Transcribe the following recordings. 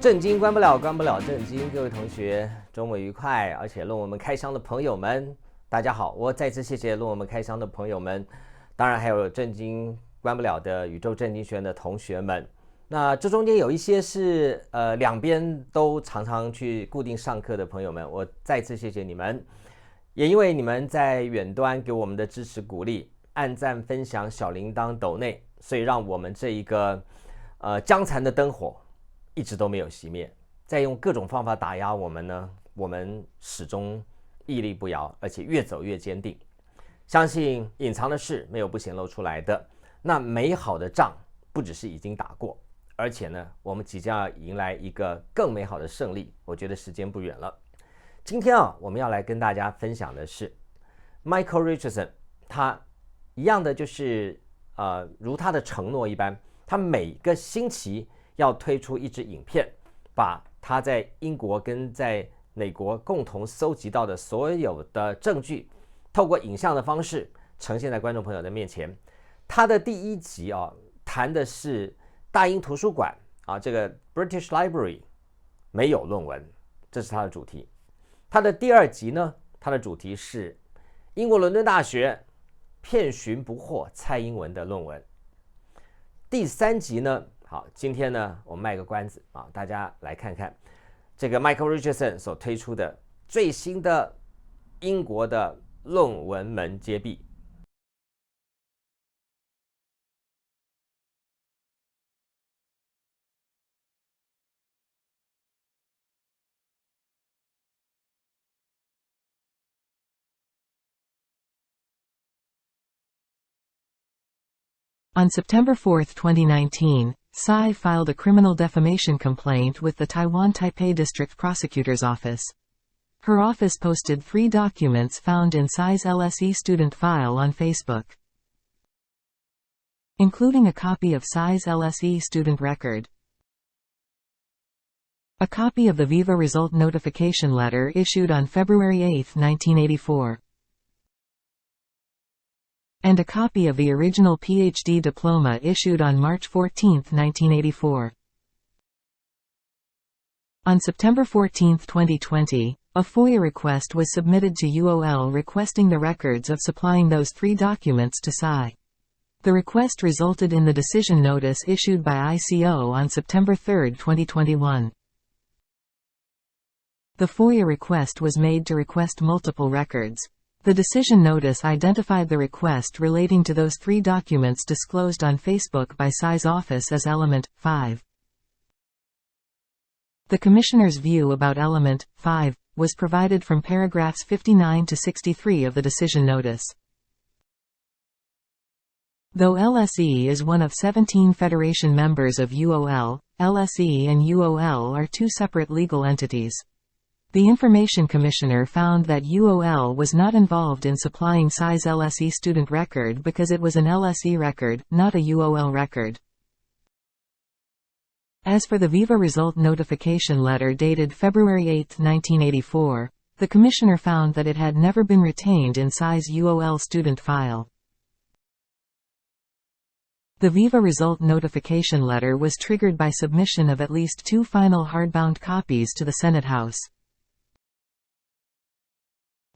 正经关不了，关不了正经。各位同学，周末愉快！而且论文门开箱的朋友们，大家好！我再次谢谢论文门开箱的朋友们，当然还有正经关不了的宇宙正经学院的同学们。那这中间有一些是两边都常常去固定上课的朋友们，我再次谢谢你们。也因为你们在远端给我们的支持鼓励，按赞、分享、小铃铛、抖内，所以让我们这一个将残的灯火一直都没有熄灭。再用各种方法打压我们呢，我们始终屹立不摇，而且越走越坚定。相信隐藏的事没有不显露出来的。那美好的仗不只是已经打过，而且呢，我们即将要迎来一个更美好的胜利。我觉得时间不远了。今天我们要来跟大家分享的是 Michael Richardson， 他一样的就是如他的承诺一般，他每个星期要推出一支影片，把他在英国跟在美国共同搜集到的所有的证据，透过影像的方式呈现在观众朋友的面前。他的第一集谈的是大英图书馆这个 British Library 没有论文，这是他的主题。他的第二集呢，他的主题是英国伦敦大学遍寻不获蔡英文的论文。第三集呢，好，今天呢我们卖个关子大家来看看这个 Michael Richardson 所推出的最新的英国的论文门揭壁。On September 4, 2019, Tsai filed a criminal defamation complaint with the Taiwan Taipei District Prosecutor's Office. Her office posted 3 documents found in Tsai's LSE student file on Facebook, including a copy of Tsai's LSE student record, a copy of the Viva result notification letter issued on February 8, 1984, and a copy of the original PhD diploma issued on March 14, 1984. On September 14, 2020, a FOIA request was submitted to UOL requesting the records of supplying those 3 documents to Tsai. The request resulted in the decision notice issued by ICO on September 3, 2021. The FOIA request was made to request multiple records. The decision notice identified the request relating to those 3 documents disclosed on Facebook by Tsai's office as Element 5. The Commissioner's view about Element 5 was provided from paragraphs 59 to 63 of the decision notice. Though LSE is one of 17 Federation members of UOL, LSE and UOL are 2 separate legal entities. The Information Commissioner found that UOL was not involved in supplying Tsai's LSE student record because it was an LSE record, not a UOL record. As for the Viva result notification letter dated February 8, 1984, the Commissioner found that it had never been retained in Tsai's UOL student file. The Viva result notification letter was triggered by submission of at least 2 final hardbound copies to the Senate House.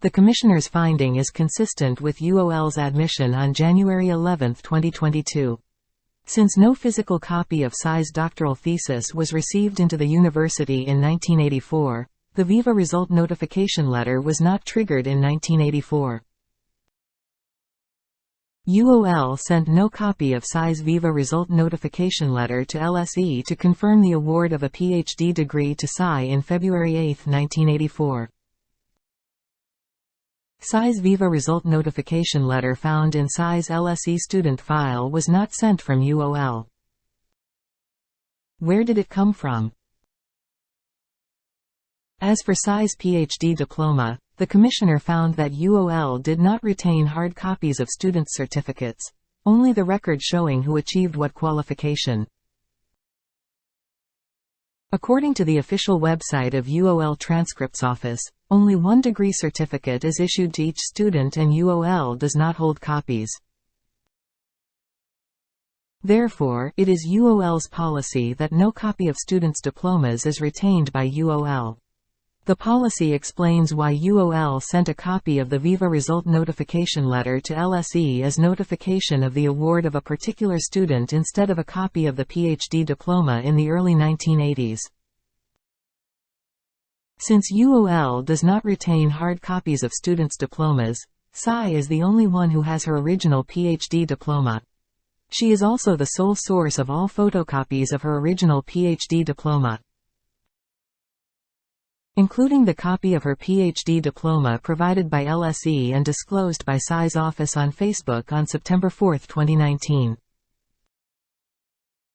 The Commissioner's finding is consistent with UOL's admission on January 11, 2022. Since no physical copy of Tsai's doctoral thesis was received into the university in 1984, the Viva result notification letter was not triggered in 1984. UOL sent no copy of Tsai's Viva result notification letter to LSE to confirm the award of a PhD degree to Tsai in February 8, 1984. Tsai's Viva result notification letter found in Tsai's LSE student file was not sent from UOL. Where did it come from? As for Tsai's PhD diploma, the Commissioner found that UOL did not retain hard copies of students' certificates, only the record showing who achieved what qualification. According to the official website of UOL Transcripts Office, only 1 degree certificate is issued to each student and UOL does not hold copies. Therefore, it is UOL's policy that no copy of students' diplomas is retained by UOL. The policy explains why UOL sent a copy of the Viva Result Notification Letter to LSE as notification of the award of a particular student instead of a copy of the PhD diploma in the early 1980s. Since UOL does not retain hard copies of students' diplomas, Tsai is the only one who has her original PhD diploma. She is also the sole source of all photocopies of her original PhD diploma, including the copy of her PhD diploma provided by LSE and disclosed by Tsai's office on Facebook on September 4, 2019.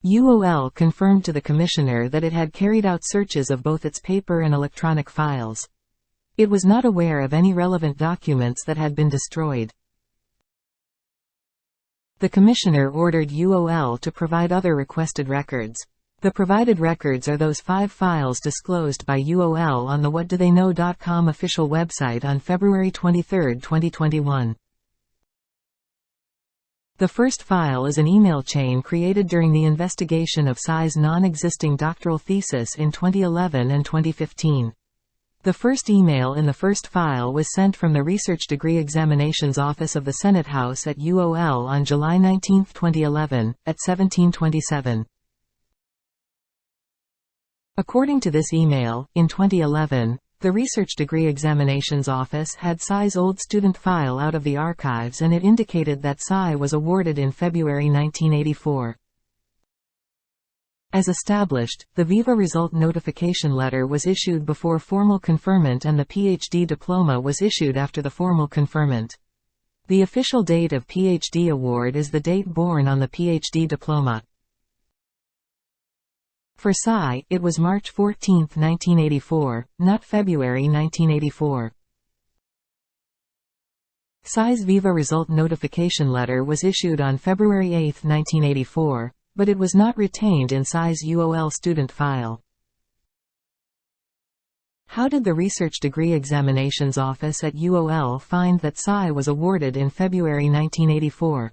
UOL confirmed to the Commissioner that it had carried out searches of both its paper and electronic files. It was not aware of any relevant documents that had been destroyed. The Commissioner ordered UOL to provide other requested records. The provided records are those 5 files disclosed by UOL on the whatdotheyknow.com official website on February 23, 2021. The first file is an email chain created during the investigation of Tsai's non-existing doctoral thesis in 2011 and 2015. The first email in the first file was sent from the Research Degree Examinations Office of the Senate House at UOL on July 19, 2011, at 1727. According to this email, in 2011, the Research Degree Examinations Office had Tsai's old student file out of the archives and it indicated that Tsai was awarded in February 1984. As established, the Viva Result Notification Letter was issued before formal conferment and the PhD diploma was issued after the formal conferment. The official date of PhD award is the date born on the PhD diploma. For Tsai, it was March 14, 1984, not February 1984. Tsai's Viva Result Notification Letter was issued on February 8, 1984, but it was not retained in Tsai's UOL student file. How did the Research Degree Examinations Office at UOL find that Tsai was awarded in February 1984?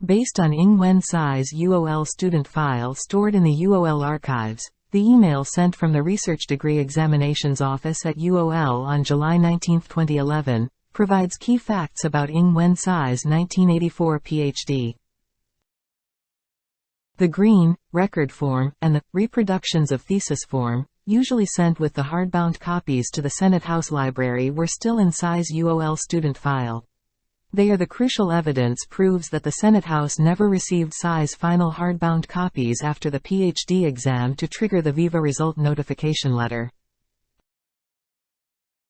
Based on Ng Wen Tsai's UOL student file stored in the UOL archives, the email sent from the Research Degree Examinations Office at UOL on July 19, 2011, provides key facts about Ng Wen Tsai's 1984 PhD. The green, record form, and the reproductions of thesis form, usually sent with the hardbound copies to the Senate House Library, were still in Tsai's UOL student file. They are the crucial evidence proves that the Senate House never received Tsai's final hardbound copies after the PhD exam to trigger the Viva result notification letter.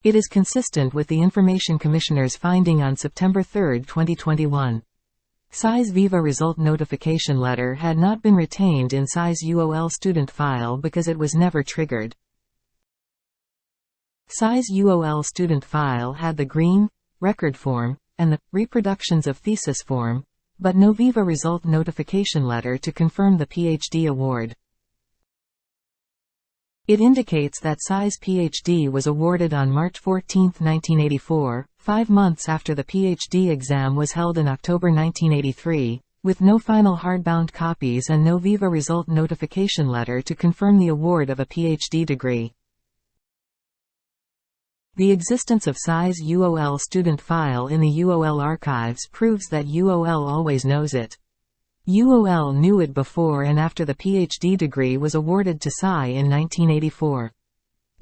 It is consistent with the Information Commissioner's finding on September 3, 2021. Tsai's Viva result notification letter had not been retained in Tsai's UOL student file because it was never triggered. Tsai's UOL student file had the green, record form, and the reproductions of thesis form, but no Viva result notification letter to confirm the PhD award. It indicates that Tsai's PhD was awarded on March 14, 1984, 5 months after the PhD exam was held in October 1983, with no final hardbound copies and no Viva result notification letter to confirm the award of a PhD degree. The existence of Tsai's UOL student file in the UOL archives proves that UOL always knows it. UOL knew it before and after the PhD degree was awarded to Tsai in 1984.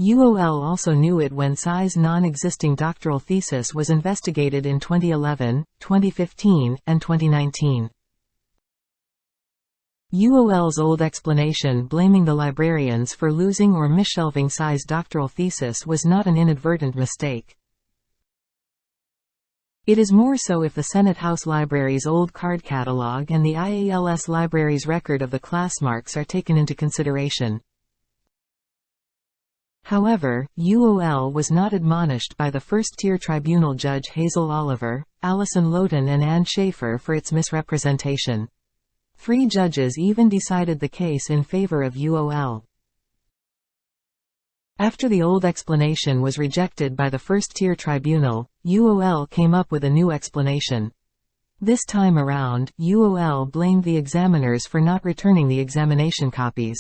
UOL also knew it when Tsai's non-existing doctoral thesis was investigated in 2011, 2015, and 2019. UOL's old explanation blaming the librarians for losing or misshelving Tsai's doctoral thesis was not an inadvertent mistake. It is more so if the Senate House Library's old card catalog and the IALS Library's record of the class marks are taken into consideration. However, UOL was not admonished by the first-tier tribunal judge Hazel Oliver, Allison Lowton and Ann Schaefer for its misrepresentation. 3 judges even decided the case in favor of UOL. After the old explanation was rejected by the first-tier tribunal, UOL came up with a new explanation. This time around, UOL blamed the examiners for not returning the examination copies.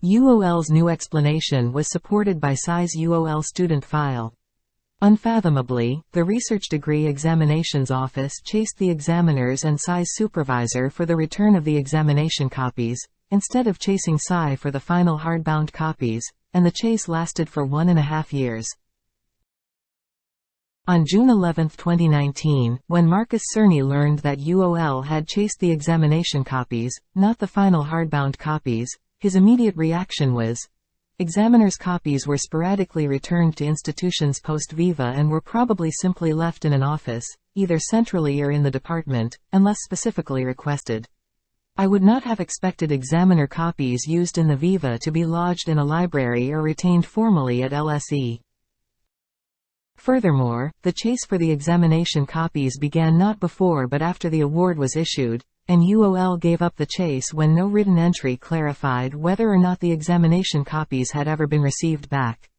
UOL's new explanation was supported by Tsai's UOL student file. Unfathomably, the Research Degree Examinations Office chased the examiners and Tsai's supervisor for the return of the examination copies, instead of chasing Tsai for the final hardbound copies, and the chase lasted for 1.5 years. On June 11, 2019, when Marcus Cerny learned that UOL had chased the examination copies, not the final hardbound copies, his immediate reaction was, examiners' copies were sporadically returned to institutions post-Viva and were probably simply left in an office, either centrally or in the department, unless specifically requested. I would not have expected examiner copies used in the Viva to be lodged in a library or retained formally at LSE. Furthermore, the chase for the examination copies began not before but after the award was issued, and UOL gave up the chase when no written entry clarified whether or not the examination copies had ever been received back.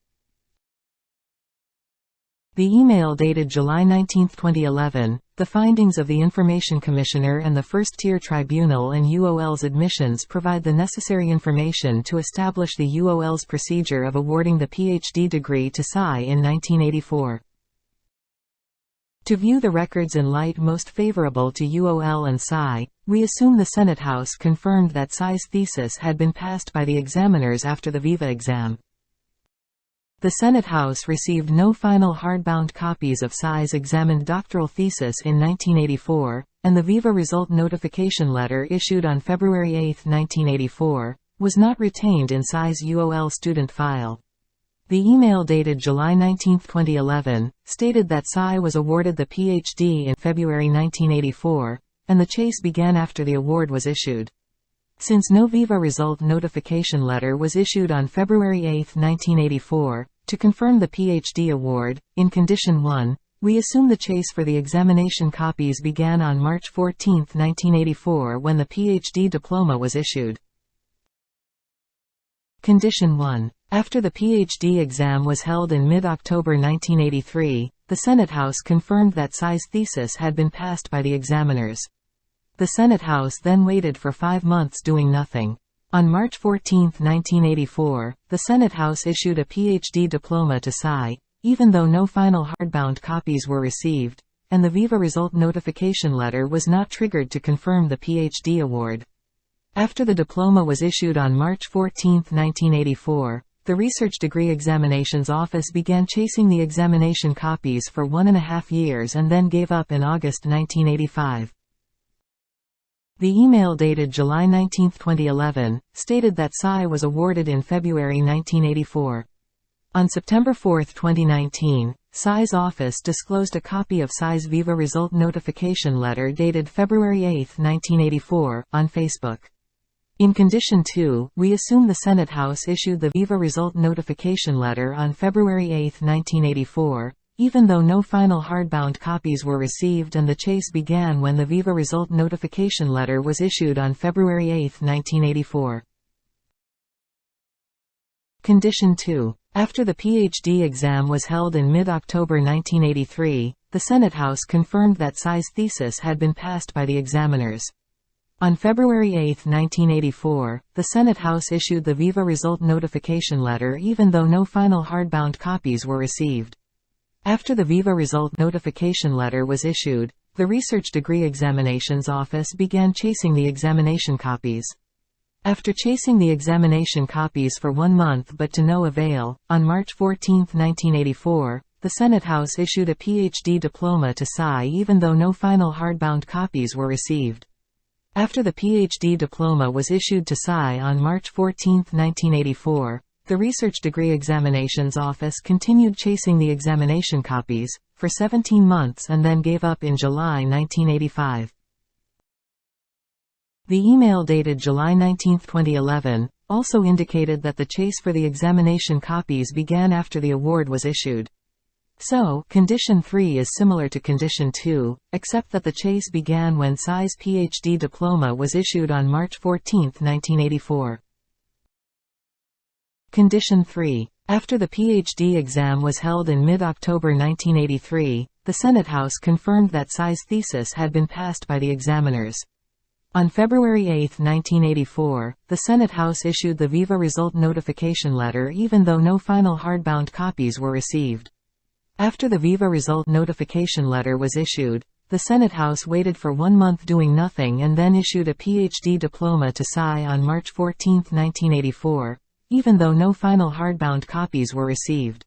The email dated July 19, 2011, the findings of the Information Commissioner and the First-Tier Tribunal and UOL's admissions provide the necessary information to establish the UOL's procedure of awarding the PhD degree to Tsai in 1984. To view the records in light most favorable to UOL and Tsai, we assume the Senate House confirmed that Tsai's thesis had been passed by the examiners after the Viva exam. The Senate House received no final hardbound copies of Tsai's examined doctoral thesis in 1984, and the Viva result notification letter issued on February 8, 1984, was not retained in Tsai's UOL student file. The email dated July 19, 2011, stated that Tsai was awarded the PhD in February 1984, and the chase began after the award was issued. Since no Viva result notification letter was issued on February 8, 1984, to confirm the PhD award, in Condition 1, we assume the chase for the examination copies began on March 14, 1984 when the PhD diploma was issued. Condition 1. After the PhD exam was held in mid-October 1983, the Senate House confirmed that Tsai's thesis had been passed by the examiners. The Senate House then waited for 5 months doing nothing. On March 14, 1984, the Senate House issued a PhD diploma to Tsai, even though no final hardbound copies were received, and the Viva result notification letter was not triggered to confirm the PhD award. After the diploma was issued on March 14, 1984, the Research Degree Examinations Office began chasing the examination copies for 1.5 years and then gave up in August 1985. The email dated July 19, 2011, stated that Tsai was awarded in February 1984. On September 4, 2019, Tsai's office disclosed a copy of Tsai's Viva result notification letter dated February 8, 1984, on Facebook. In Condition 2, we assume the Senate House issued the Viva result notification letter on February 8, 1984, even though no final hardbound copies were received, and the chase began when the Viva result notification letter was issued on February 8, 1984. Condition 2. After the PhD exam was held in mid-October 1983, the Senate House confirmed that Tsai's thesis had been passed by the examiners. On February 8, 1984, the Senate House issued the Viva result notification letter even though no final hardbound copies were received. After the Viva result notification letter was issued, the Research Degree Examinations Office began chasing the examination copies. After chasing the examination copies for 1 month but to no avail, on March 14, 1984, the Senate House issued a PhD diploma to Tsai even though no final hardbound copies were received. After the PhD diploma was issued to Tsai on March 14, 1984, the Research Degree Examinations Office continued chasing the examination copies for 17 months and then gave up in July 1985. The email dated July 19, 2011, also indicated that the chase for the examination copies began after the award was issued. So, Condition 3 is similar to Condition 2, except that the chase began when Tsai's PhD diploma was issued on March 14, 1984. Condition 3. After the PhD exam was held in mid-October 1983, the Senate House confirmed that Tsai's thesis had been passed by the examiners. On February 8, 1984, the Senate House issued the Viva result notification letter even though no final hardbound copies were received. After the Viva result notification letter was issued, the Senate House waited for 1 month doing nothing and then issued a PhD diploma to Tsai on March 14, 1984, even though no final hardbound copies were received.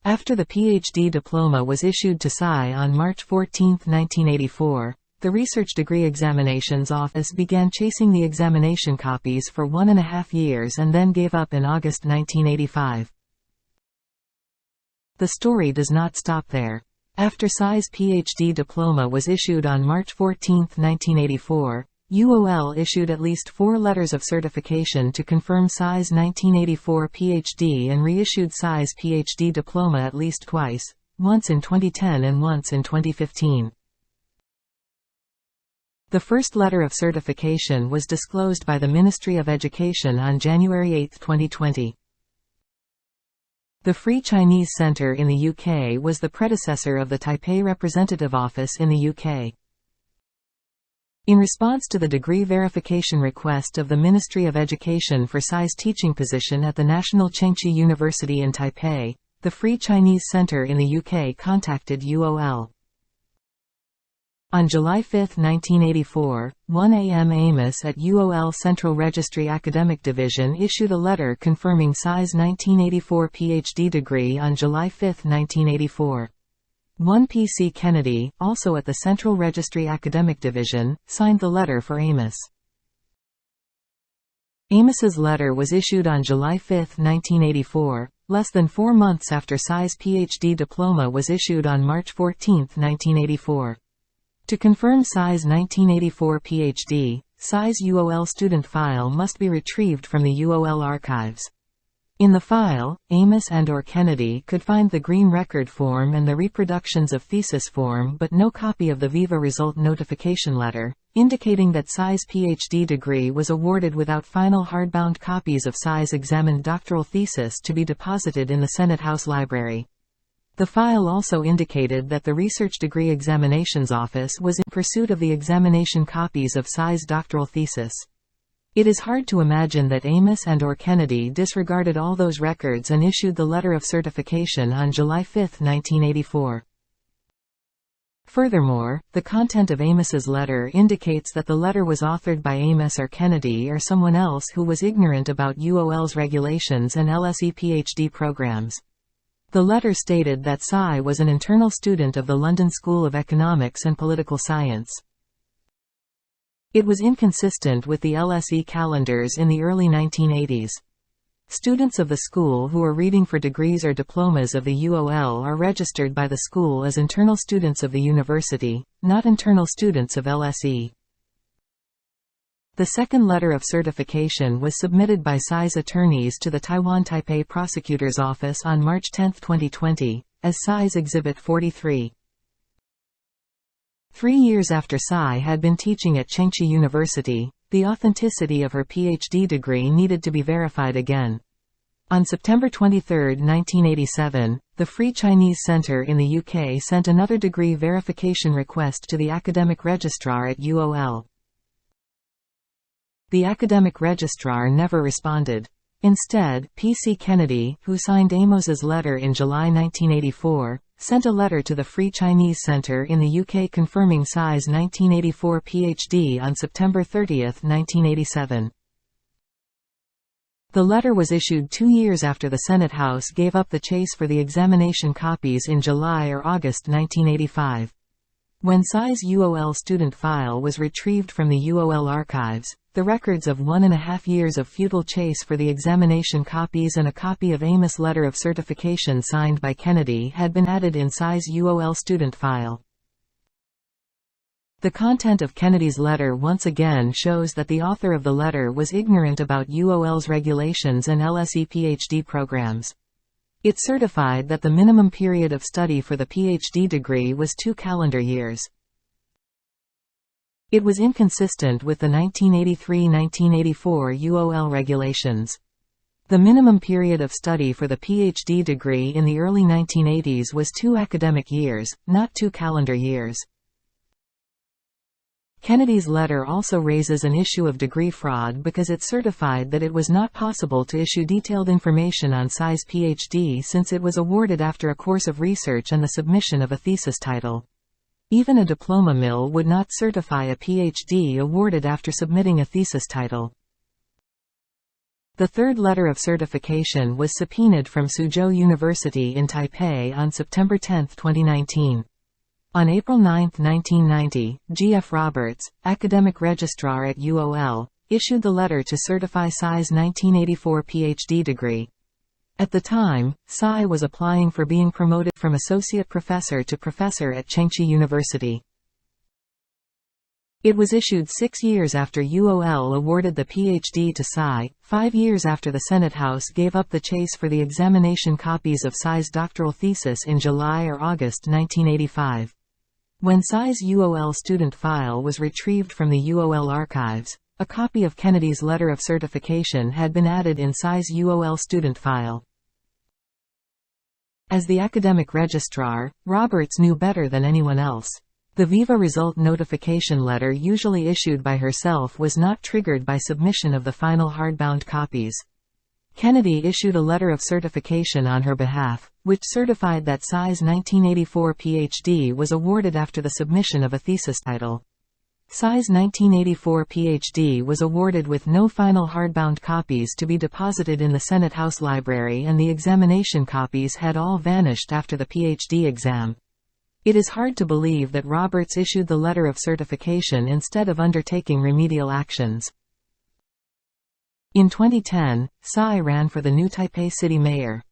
After the PhD diploma was issued to Tsai on March 14, 1984, the Research Degree Examinations Office began chasing the examination copies for 1.5 years and then gave up in August 1985. The story does not stop there. After Tsai's PhD diploma was issued on March 14, 1984, UOL issued at least 4 letters of certification to confirm Tsai's 1984 PhD and reissued Tsai's PhD diploma at least twice, once in 2010 and once in 2015. The first letter of certification was disclosed by the Ministry of Education on January 8, 2020. The Free Chinese Centre in the UK was the predecessor of the TAIPEI Representative Office in the UK. In response to the degree verification request of the Ministry of Education for Tsai's teaching position at the National Chengchi University in Taipei, the Free Chinese Centre in the UK contacted UOL. On July 5, 1984, 1 A.M. Amos at UOL Central Registry Academic Division issued a letter confirming Tsai's 1984 PhD degree on July 5, 1984. 1 P.C. Kennedy, also at the Central Registry Academic Division, signed the letter for Amos. Amos's letter was issued on July 5, 1984, less than 4 months after Tsai's PhD diploma was issued on March 14, 1984. To confirm Tsai's 1984 PhD, Tsai's UOL student file must be retrieved from the UOL archives. In the file, Amos and/or Kennedy could find the green record form and the reproductions of thesis form but no copy of the Viva result notification letter, indicating that Tsai's PhD degree was awarded without final hardbound copies of Tsai's examined doctoral thesis to be deposited in the Senate House Library. The file also indicated that the Research Degree Examinations Office was in pursuit of the examination copies of Tsai's doctoral thesis. It is hard to imagine that Amos and/or Kennedy disregarded all those records and issued the letter of certification on July 5, 1984. Furthermore, the content of Amos's letter indicates that the letter was authored by Amos or Kennedy or someone else who was ignorant about UOL's regulations and LSE PhD programs. The letter stated that Tsai was an internal student of the London School of Economics and Political Science. It was inconsistent with the LSE calendars in the early 1980s. Students of the school who are reading for degrees or diplomas of the UOL are registered by the school as internal students of the university, not internal students of LSE. The second letter of certification was submitted by Tsai's attorneys to the Taiwan Taipei Prosecutor's Office on March 10, 2020, as Tsai's Exhibit 43. 3 years after Tsai had been teaching at Chengchi University, the authenticity of her PhD degree needed to be verified again. On September 23, 1987, the Free Chinese Center in the UK sent another degree verification request to the academic registrar at UOL. The academic registrar never responded. Instead, P.C. Kennedy, who signed Amos's letter in July 1984, sent a letter to the Free Chinese Center in the UK confirming Tsai's 1984 PhD on September 30, 1987. The letter was issued 2 years after the Senate House gave up the chase for the examination copies in July or August 1985. When Tsai's UOL student file was retrieved from the UOL archives, the records of 1.5 years of futile chase for the examination copies and a copy of Amos' letter of certification signed by Kennedy had been added in Tsai's UOL student file. The content of Kennedy's letter once again shows that the author of the letter was ignorant about UOL's regulations and LSE PhD programs. It certified that the minimum period of study for the PhD degree was 2 calendar years. It was inconsistent with the 1983–1984 UOL regulations. The minimum period of study for the PhD degree in the early 1980s was 2 academic years, not 2 calendar years. Kennedy's letter also raises an issue of degree fraud because it certified that it was not possible to issue detailed information on Tsai's PhD since it was awarded after a course of research and the submission of a thesis title. Even a diploma mill would not certify a PhD awarded after submitting a thesis title. The third letter of certification was subpoenaed from Suzhou University in Taipei on September 10, 2019. On April 9, 1990, G.F. Roberts, academic registrar at UOL, issued the letter to certify Tsai's 1984 PhD degree. At the time, Tsai was applying for being promoted from associate professor to professor at Chengchi University. It was issued 6 years after UOL awarded the PhD to Tsai, 5 years after the Senate House gave up the chase for the examination copies of Tsai's doctoral thesis in July or August 1985. When Tsai's UOL student file was retrieved from the UOL archives, a copy of Kennedy's letter of certification had been added in Tsai's UOL student file. As the academic registrar, Roberts knew better than anyone else. The Viva result notification letter usually issued by herself was not triggered by submission of the final hardbound copies. Kennedy issued a letter of certification on her behalf, which certified that Tsai's 1984 PhD was awarded after the submission of a thesis title. Tsai's 1984 PhD was awarded with no final hardbound copies to be deposited in the Senate House Library, and the examination copies had all vanished after the PhD exam. It is hard to believe that Roberts issued the letter of certification instead of undertaking remedial actions. In 2010, Tsai ran for the new Taipei city mayor.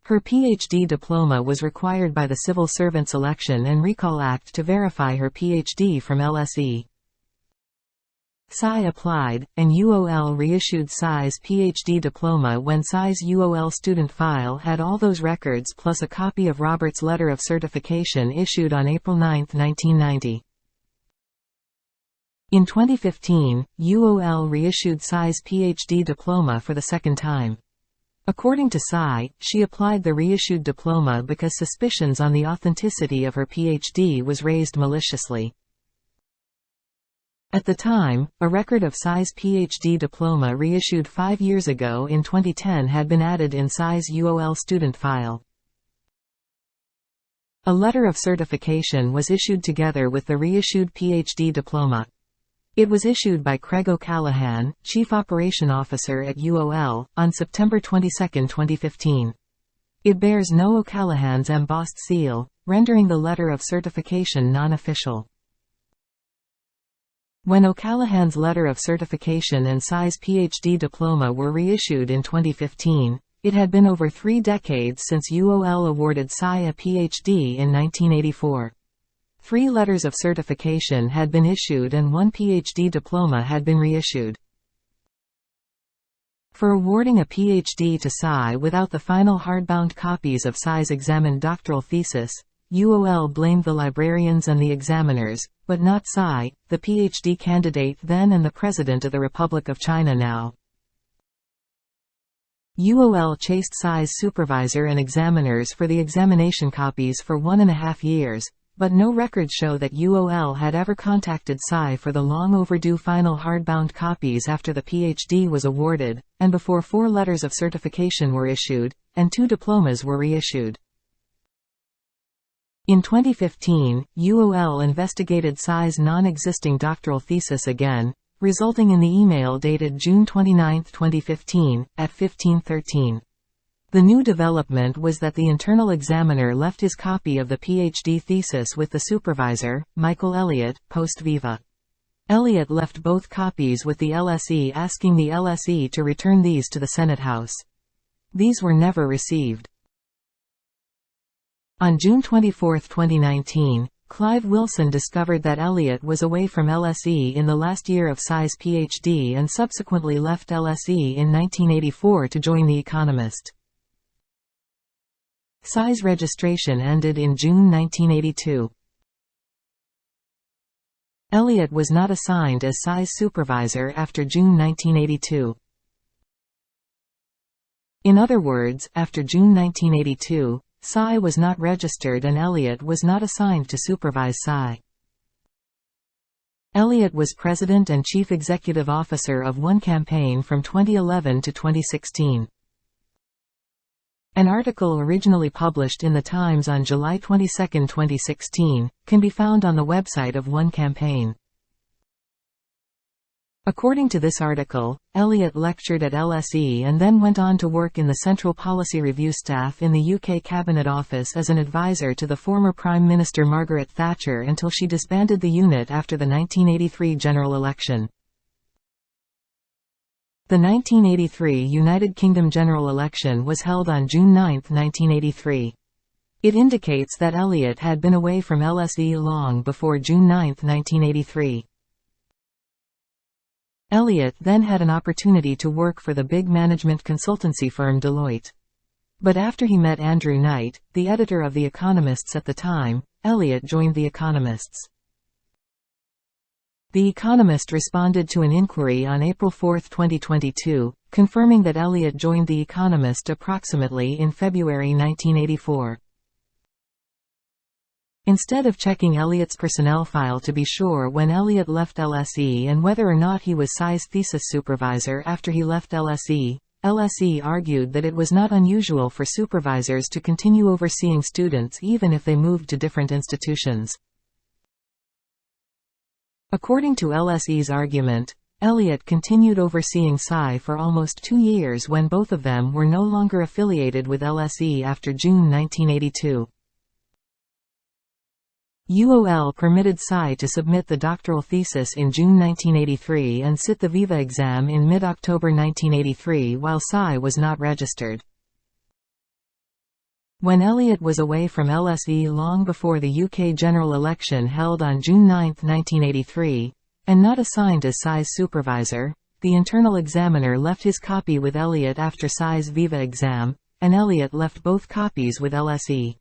Her PhD diploma was required by the Civil Servants Election and Recall Act to verify her PhD from LSE. Psy applied, and UOL reissued Psy's PhD diploma when Psy's UOL student file had all those records plus a copy of Robert's letter of certification issued on April 9, 1990. In 2015, UOL reissued Psy's PhD diploma for the second time. According to Psy, she applied the reissued diploma because suspicions on the authenticity of her PhD was raised maliciously. At the time, a record of Psy's PhD diploma reissued 5 years ago in 2010 had been added in Psy's UOL student file. A letter of certification was issued together with the reissued PhD diploma. It was issued by Craig O'Callaghan, Chief Operation Officer at UOL, on September 22, 2015. It bears no O'Callaghan's embossed seal, rendering the letter of certification non-official. When O'Callaghan's letter of certification and Psy's PhD diploma were reissued in 2015, it had been over 3 decades since UOL awarded Psy a PhD in 1984. 3 letters of certification had been issued and 1 PhD diploma had been reissued. For awarding a PhD to Psy without the final hardbound copies of Psy's examined doctoral thesis, UOL blamed the librarians and the examiners, but not Psy, the PhD candidate then and the President of the Republic of China now. UOL chased Psy's supervisor and examiners for the examination copies for 1.5 years, but no records show that UOL had ever contacted Psy for the long overdue final hardbound copies after the PhD was awarded, and before 4 letters of certification were issued, and 2 diplomas were reissued. In 2015, UOL investigated Psy's non-existing doctoral thesis again, resulting in the email dated June 29, 2015, at 15:13. The new development was that the internal examiner left his copy of the PhD thesis with the supervisor, Michael Elliott, post viva. Elliott left both copies with the LSE, asking the LSE to return these to the Senate House. These were never received. On June 24, 2019, Clive Wilson discovered that Elliott was away from LSE in the last year of Psy's PhD and subsequently left LSE in 1984 to join The Economist. Psy's registration ended in June 1982. Elliott was not assigned as Psy's supervisor after June 1982. In other words, after June 1982, Psy was not registered and Elliott was not assigned to supervise Psy. Elliott was president and chief executive officer of one campaign from 2011 to 2016. An article originally published in The Times on July 22, 2016, can be found on the website of One Campaign. According to this article, Elliott lectured at LSE and then went on to work in the Central Policy Review staff in the UK Cabinet Office as an advisor to the former Prime Minister Margaret Thatcher until she disbanded the unit after the 1983 general election. The 1983 United Kingdom general election was held on June 9, 1983. It indicates that Elliott had been away from LSE long before June 9, 1983. Elliott then had an opportunity to work for the big management consultancy firm Deloitte. But after he met Andrew Knight, the editor of The Economists at the time, Elliott joined The Economists. The Economist responded to an inquiry on April 4, 2022, confirming that Elliott joined The Economist approximately in February 1984. Instead of checking Elliott's personnel file to be sure when Elliott left LSE and whether or not he was Psy's thesis supervisor after he left LSE, LSE argued that it was not unusual for supervisors to continue overseeing students even if they moved to different institutions. According to LSE's argument, Elliott continued overseeing Psy for almost 2 years when both of them were no longer affiliated with LSE after June 1982. UOL permitted Psy to submit the doctoral thesis in June 1983 and sit the Viva exam in mid-October 1983 while Psy was not registered. When Elliott was away from LSE long before the UK general election held on June 9, 1983, and not assigned as size supervisor. The internal examiner left his copy with Elliot after size Viva exam, and Elliot left both copies with LSE.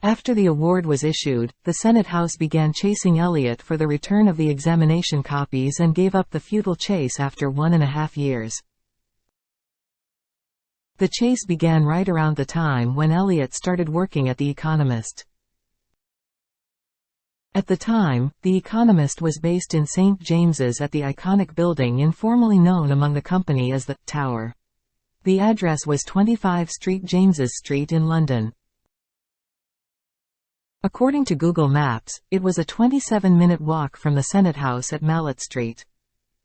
After the award was issued, the Senate House began chasing Elliot for the return of the examination copies and gave up the futile chase after 1.5 years. The chase began right around the time when Elliot started working at The Economist. At the time, The Economist was based in St. James's at the iconic building informally known among the company as the Tower. The address was 25 Street James's Street in London. According to Google Maps, it was a 27-minute walk from the Senate House at Mallet Street.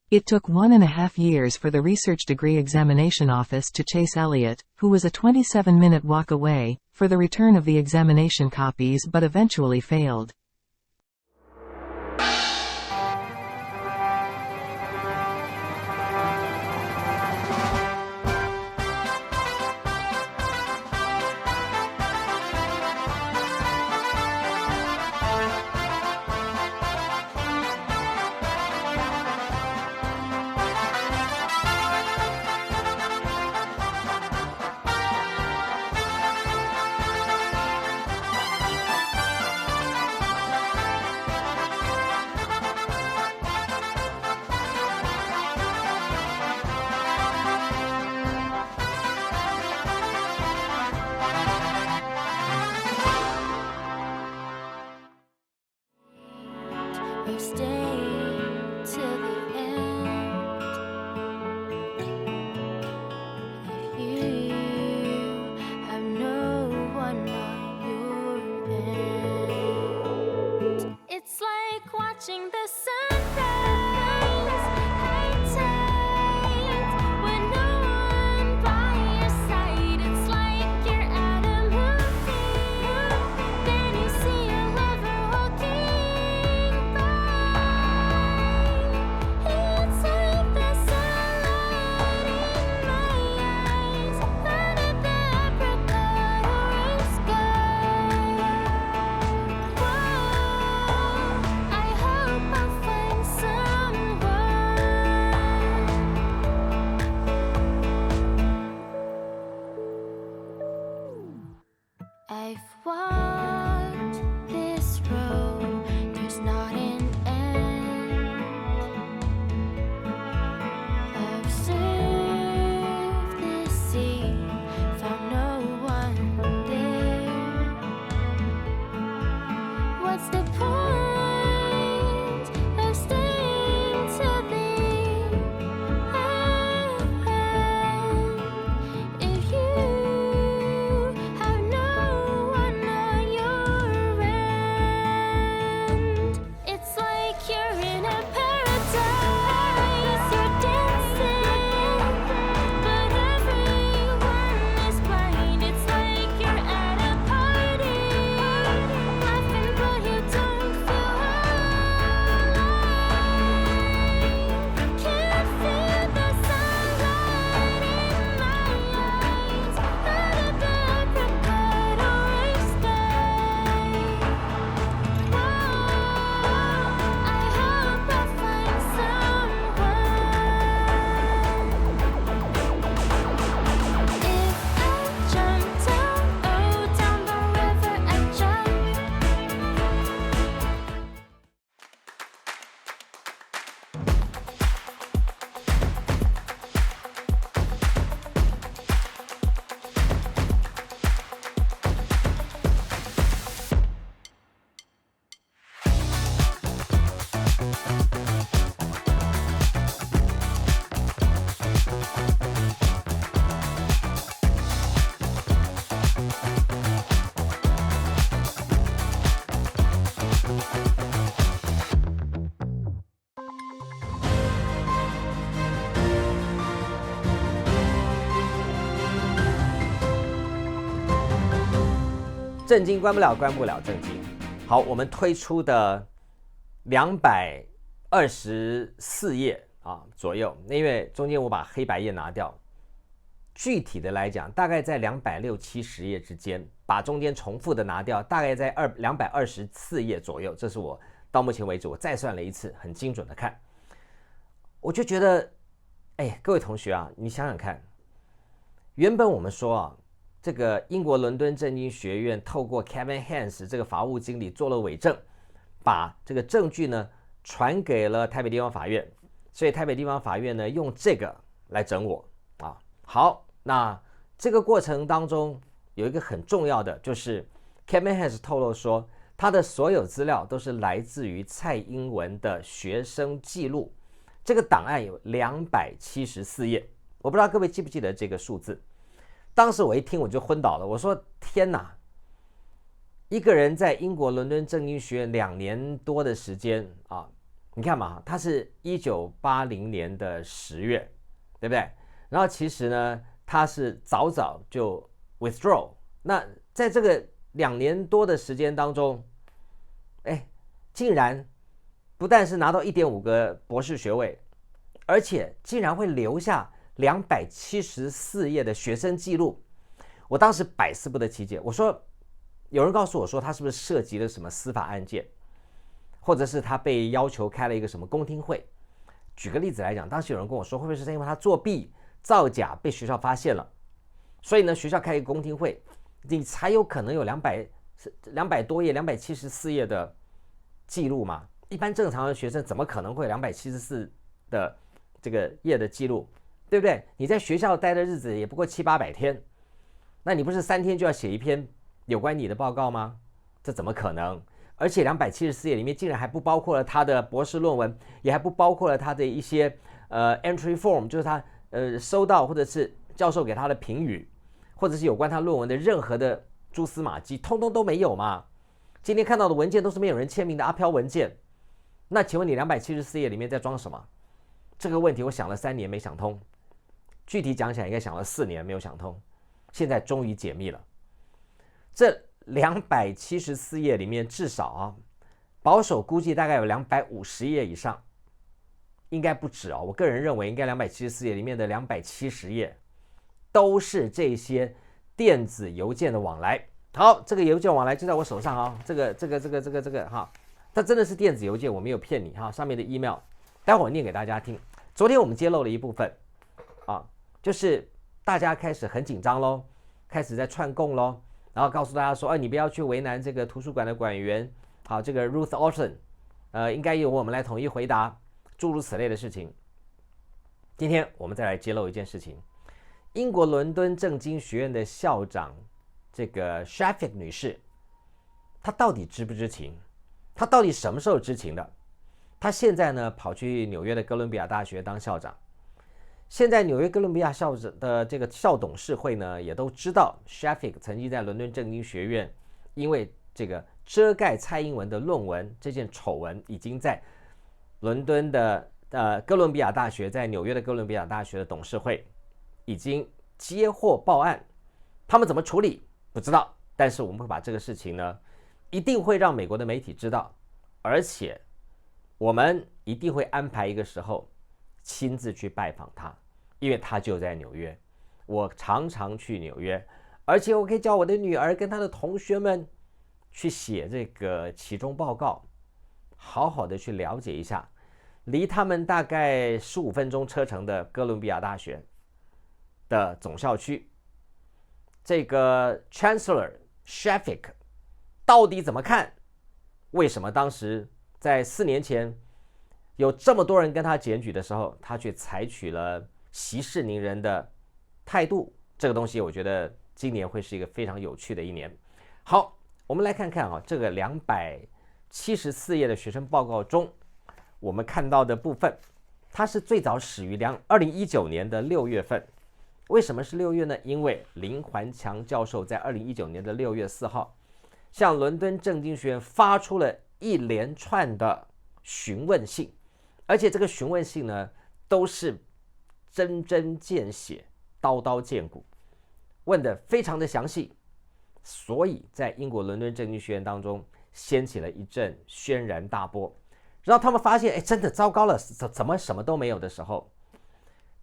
It took 1.5 years for the Research Degree Examination Office to chase Elliot, who was a 27-minute walk away, for the return of the examination copies but eventually failed. Watching the sunrise, high tides, with no one by your side. It's like you're at a movie. Then you see a lover walking by. It's like the sunlight in my eyes, under the apricot orange sky. Whoa, I hope I'll find someone. I've walked this road, there's not an end. I've surfed this sea, found no one there. What's the point of staying till the end if you have no one on your end? It's like you're in a paradise, you're dancing, but everyone is blind. It's like you're at a party, laughing but you don't feel alive. Can't feel the sunlight in my eyes, under the apricot orange sky. Whoa, I hope I'll find someone. If I jump down, oh, down the river I jump. 正经关不了，关不了正经。好，我们推出的224页左右，因为中间我把黑白页拿掉，具体的来讲，大概在260-270页之间，把中间重复的拿掉，大概在224页左右，这是我到目前为止我再算了一次，很精准的看，我就觉得，各位同学啊，你想想看，原本我们说啊，这个英国伦敦政经学院透过 Kevin Hans 这个法务经理做了伪证，把这个证据呢传给了台北地方法院，所以台北地方法院呢用这个来整我啊。好，那这个过程当中有一个很重要的，就是 Kevin Hans 透露说，他的所有资料都是来自于蔡英文的学生记录，这个档案有274页，我不知道各位记不记得这个数字。当时我一听我就昏倒了，我说天哪，一个人在英国伦敦政经学院2年多的时间啊，你看嘛，他是1980年的10月，对不对？然后其实呢，他是早早就 withdraw， 那在这个2年多的时间当中，竟然不但是拿到1.5个博士学位，而且竟然会留下274页的学生记录。我当时百思不得其解，我说有人告诉我说他是不是涉及了什么司法案件，或者是他被要求开了一个什么公听会。举个例子来讲，当时有人跟我说，会不会是因为他作弊造假被学校发现了，所以呢学校开一个公听会，你才有可能有200多页274页的记录嘛？一般正常的学生怎么可能会有274的这个页的记录，对不对？你在学校待的日子也不过700-800天，那你不是3天就要写一篇有关你的报告吗？这怎么可能？而且274页里面竟然还不包括了他的博士论文，也还不包括了他的一些entry form， 就是他收到或者是教授给他的评语，或者是有关他论文的任何的蛛丝马迹，通通都没有嘛。今天看到的文件都是没有人签名的阿飘文件，那请问你274页里面在装什么？这个问题我想了3年没想通，具体讲起来应该想了4年没有想通，现在终于解密了。这274页里面至少保守估计大概有250页以上，应该不止我个人认为应该274页里面的270页都是这些电子邮件的往来。好，这个邮件往来就在我手上这个它真的是电子邮件，我没有骗你上面的 email， 待会儿我念给大家听。昨天我们揭露了一部分就是大家开始很紧张咯，开始在串供咯，然后告诉大家说，你不要去为难这个图书馆的管员，好，这个 Ruth Orton，应该由我们来统一回答，诸如此类的事情。今天我们再来揭露一件事情，英国伦敦政经学院的校长这个 Shafik 女士，她到底知不知情？她到底什么时候知情的？她现在呢跑去纽约的哥伦比亚大学当校长。现在纽约哥伦比亚校的这个校董事会呢，也都知道 Shafik 曾经在伦敦政经学院因为这个遮盖蔡英文的论文这件丑闻，已经在伦敦的哥伦比亚大学，在纽约的哥伦比亚大学的董事会已经接获报案。他们怎么处理不知道，但是我们会把这个事情呢，一定会让美国的媒体知道，而且我们一定会安排一个时候亲自去拜访他，因为他就在纽约，我常常去纽约，而且我可以叫我的女儿跟她的同学们去写这个期中报告，好好的去了解一下离他们大概15分钟车程的哥伦比亚大学的总校区，这个 Chancellor Shafik 到底怎么看？为什么当时在4年前有这么多人跟他检举的时候，他却采取了息事宁人的态度？这个东西我觉得今年会是一个非常有趣的一年。好，我们来看看这个274页的学生报告中，我们看到的部分，它是最早始于2019年的6月份。为什么是6月呢？因为林环强教授在2019年的6月4号向伦敦政经学院发出了一连串的询问信，而且这个询问信呢，都是针针见血、刀刀见骨，问得非常的详细，所以在英国伦敦政经学院当中掀起了一阵轩然大波。然后他们发现，真的糟糕了，怎么什么都没有的时候，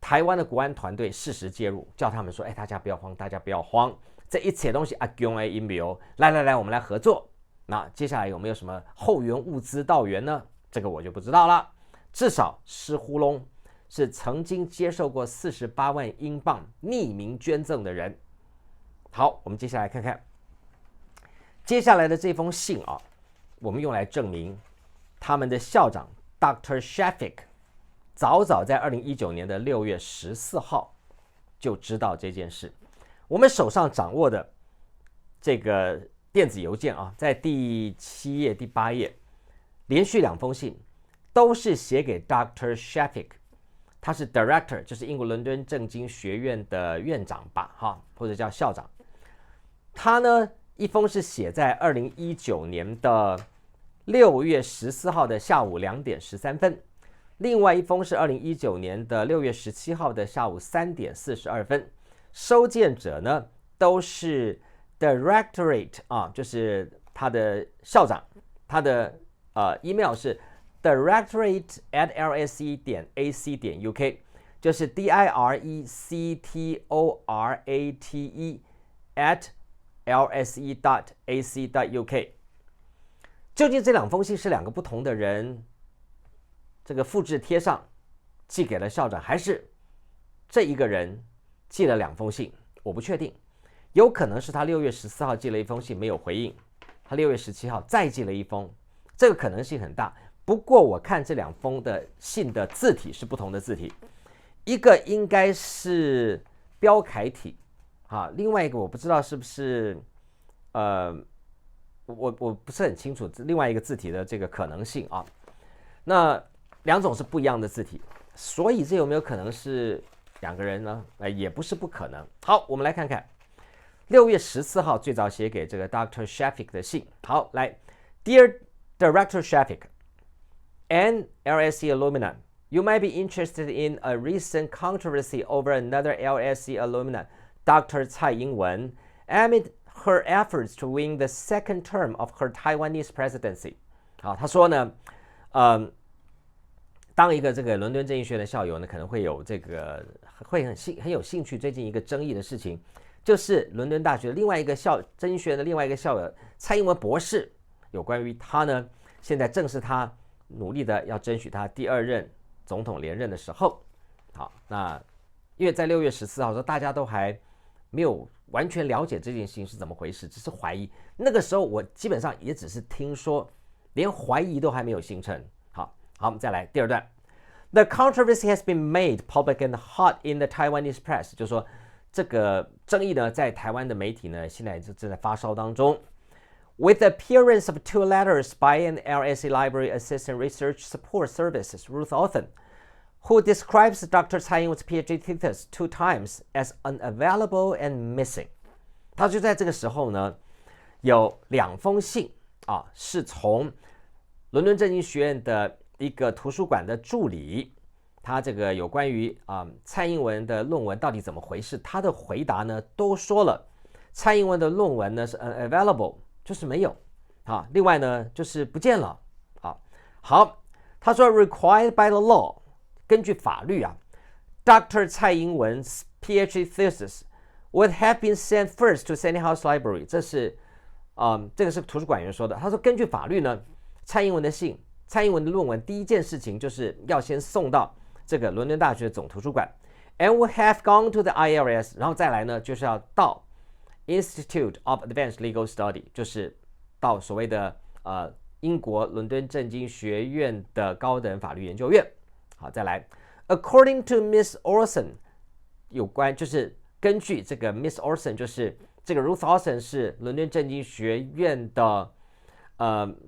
台湾的国安团队适时介入，叫他们说，大家不要慌，大家不要慌，这一切东西阿公的阴谋，来，我们来合作。那接下来有没有什么后援物资到援呢？这个我就不知道了。至少施呼隆是曾经接受过48万英镑匿名捐赠的人。好，我们接下来看看接下来的这封信啊，我们用来证明他们的校长 Dr. Shafik 早在2019年的6月14号就知道这件事。我们手上掌握的这个电子邮件啊，在第7页、第8页，连续2封信都是写给 Dr. Shafik， 他是 Director， 就是英国伦敦政经学院的院长吧，哈，或者叫校长。他呢，一封是写在2019年的6月14号的下午2点13分，另外一封是2019年的6月17号的下午3点42分。收件者呢都是 Directorate 啊，就是他的校长，他的email 是 directorate@lse.ac.uk， 就是 directorate@lse.ac.uk。 究竟这2封信是2个不同的人这个复制贴上寄给了校长，还是这一个人寄了2封信？我不确定，有可能是他6月14号寄了一封信没有回应，他6月17号再寄了一封，这个可能性很大。不过我看这2封的信的字体是不同的字体，一个应该是标楷体啊，另外一个我不知道是不是我不是很清楚另外一个字体的这个可能性啊。那2种是不一样的字体，所以这有没有可能是2个人呢？也不是不可能。好，我们来看看6月14号最早写给这个 Dr. Shafik 的信。好，来 Dear Director Shafik and LSE alumni, you might be interested in a recent controversy over another LSE alumna, Dr. 蔡英文 amid her efforts to win the second term of her Taiwanese presidency。 好，他说呢当一个这个伦敦政经学院的校友呢，可能会有这个会很有兴趣最近一个争议的事情，就是伦敦大学另外一个政经学院的另外一个校友蔡英文博士，有关于他呢现在正是他努力的要争取他第2任总统连任的时候。好，那因为在6月14号说大家都还没有完全了解这件事情是怎么回事，只是怀疑。那个时候我基本上也只是听说，连怀疑都还没有形成。好，我们再来第2段。The controversy has been made public and hot in the Taiwanese press， 就是说这个争议呢，在台湾的媒体呢，现在正在发烧当中。With the appearance of 2 letters by an LSE Library Assistant Research Support Services, Ruth Authon, who describes Dr. Tsai Ing-wen's PhD thesis 2 times as unavailable and missing。 他就在这个时候呢，有2封信啊，是从伦敦政经学院的一个图书馆的助理，他这个有关于蔡英文的论文到底怎么回事，他的回答呢都说了，蔡英文的论文呢是 unavailable， 就是没有啊，另外呢就是不见了啊。好，他说 required by the law， 根据法律啊 ，Dr. 蔡英文's PhD thesis would have been sent first to Senate House Library， 这是这个是图书馆员说的。他说根据法律呢，蔡英文的论文第一件事情就是要先送到这个伦敦大学总图书馆 ，and would have gone to the IRS， 然后再来呢就是要到 Institute of Advanced Legal Study， 就是到所谓的英国伦敦政经学院的高等法律研究院。好，再来 ，According to Miss Orson， 有关就是根据这个 Miss Orson， 就是这个 Ruth Orson 是伦敦政经学院的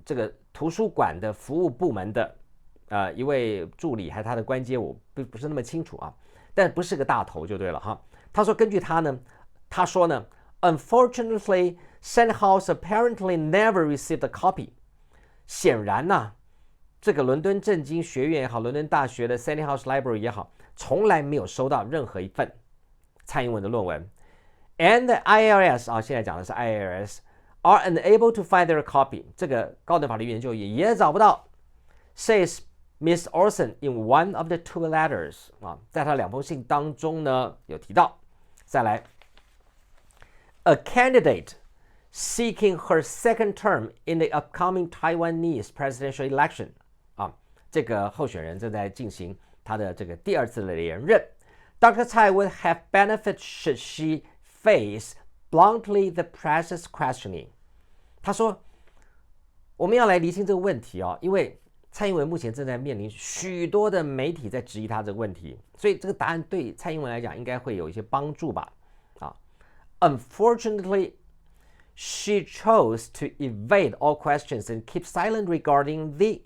这个图书馆的服务部门的一位助理，还是他的官阶我不是那么清楚啊，但不是个大头就对了哈。他说根据他呢，他说呢 ，Unfortunately, Senate House apparently never received a copy。显然呐，这个伦敦政经学院也好，伦敦大学的 Senate House Library 也好，从来没有收到任何一份蔡英文的论文。And the IRS 现在讲的是 IRS。are unable to find their copy， 这个高等法律研究也找不到。Says Miss Orson in one of the 2 letters， 在他2封信当中呢有提到。再来 ，A candidate seeking her second term in the upcoming Taiwanese presidential election 啊，这个候选人正在进行他的这个第二次的连任。Dr. Tsai would have benefit should she face bluntly the press's questioning。他说，我们要来厘清这个问题因为蔡英文目前正在面临许多的媒体在质疑他这个问题，所以这个答案对蔡英文来讲应该会有一些帮助吧。Unfortunately, she chose to evade all questions and keep silent regarding the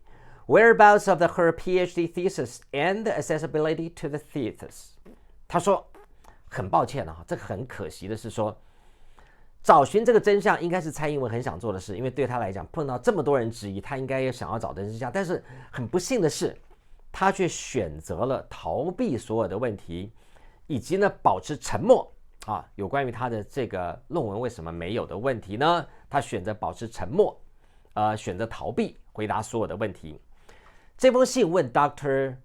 whereabouts of her PhD thesis and the accessibility to the thesis。他说，很抱歉这个很可惜的是说，找寻这个真相应该是蔡英文很想做的事，因为对他来讲，碰到这么多人质疑，他应该也想要找真相。但是很不幸的是，他却选择了逃避所有的问题，以及呢保持沉默有关于他的这个论文为什么没有的问题呢？他选择保持沉默，选择逃避回答所有的问题。这封信问 Dr.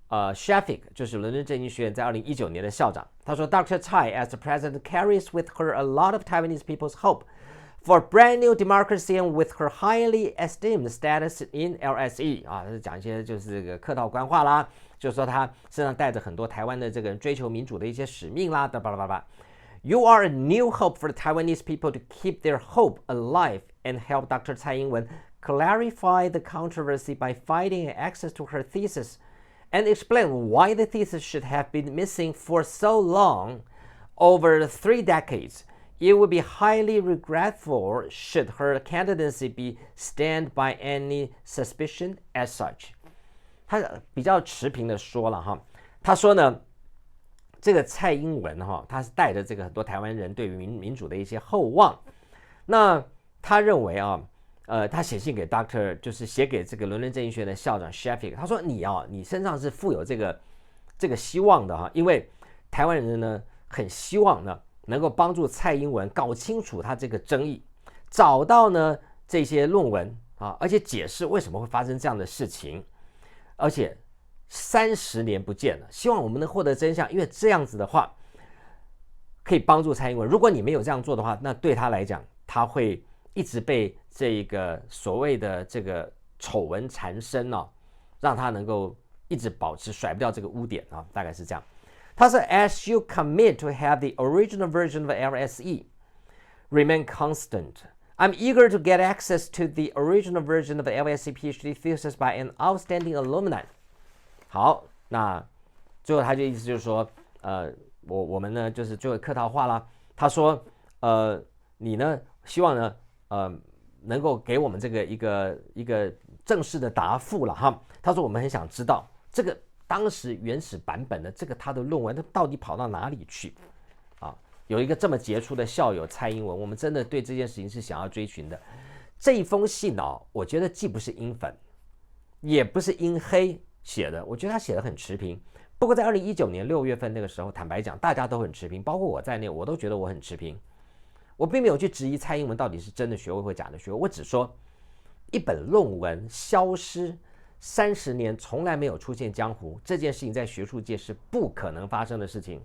Shafik 就是伦敦政经学院在2019年的校长，他说 Dr. Tsai as the president carries with her a lot of Taiwanese people's hope for a brand new democracy and with her highly esteemed status in LSE 讲一些就是这个客套官话啦，就是说他身上带着很多台湾的这个追求民主的一些使命啦，巴拉巴拉。You are a new hope for the Taiwanese people to keep their hope alive and help Dr. Tsai Ing-wen clarify the controversy by finding access to her thesis and explain why the thesis should have been missing for so long, over 3 decades. It would be highly regretful should her candidacy be stand by any suspicion as such. 他比较持平的说了他说呢，这个蔡英文他是带着这个很多台湾人对于民主的一些厚望。那他认为他写信给 Dr. 就是写给这个伦敦政经学院的校长 Shafik， 他说你身上是富有这个希望的因为台湾人呢很希望呢能够帮助蔡英文搞清楚他这个争议，找到呢这些论文而且解释为什么会发生这样的事情，而且30年不见了，希望我们能获得真相，因为这样子的话可以帮助蔡英文。如果你没有这样做的话，那对他来讲，他会一直被这个所谓的这个丑闻缠身让他能够一直保持甩不掉这个污点大概是这样。他说 As you commit to have the original version of LSE remain constant, I'm eager to get access to the original version of the LSE PhD thesis by an outstanding alumni。 好，那最后他就意思就是说我们呢就是最后客套话啦。他说你呢希望呢能够给我们这个一个正式的答复了他说我们很想知道这个当时原始版本的这个他的论文到底跑到哪里去有一个这么杰出的校友蔡英文，我们真的对这件事情是想要追寻的。这一封信我觉得既不是阴粉也不是阴黑写的，我觉得他写得很持平。不过在2019年6月份那个时候，坦白讲大家都很持平，包括我在内，我都觉得我很持平。我并没有去质疑蔡英文到底是真的学位或假的学位，我只说一本论文消失30年从来没有出现江湖，这件事情在学术界是不可能发生的事情。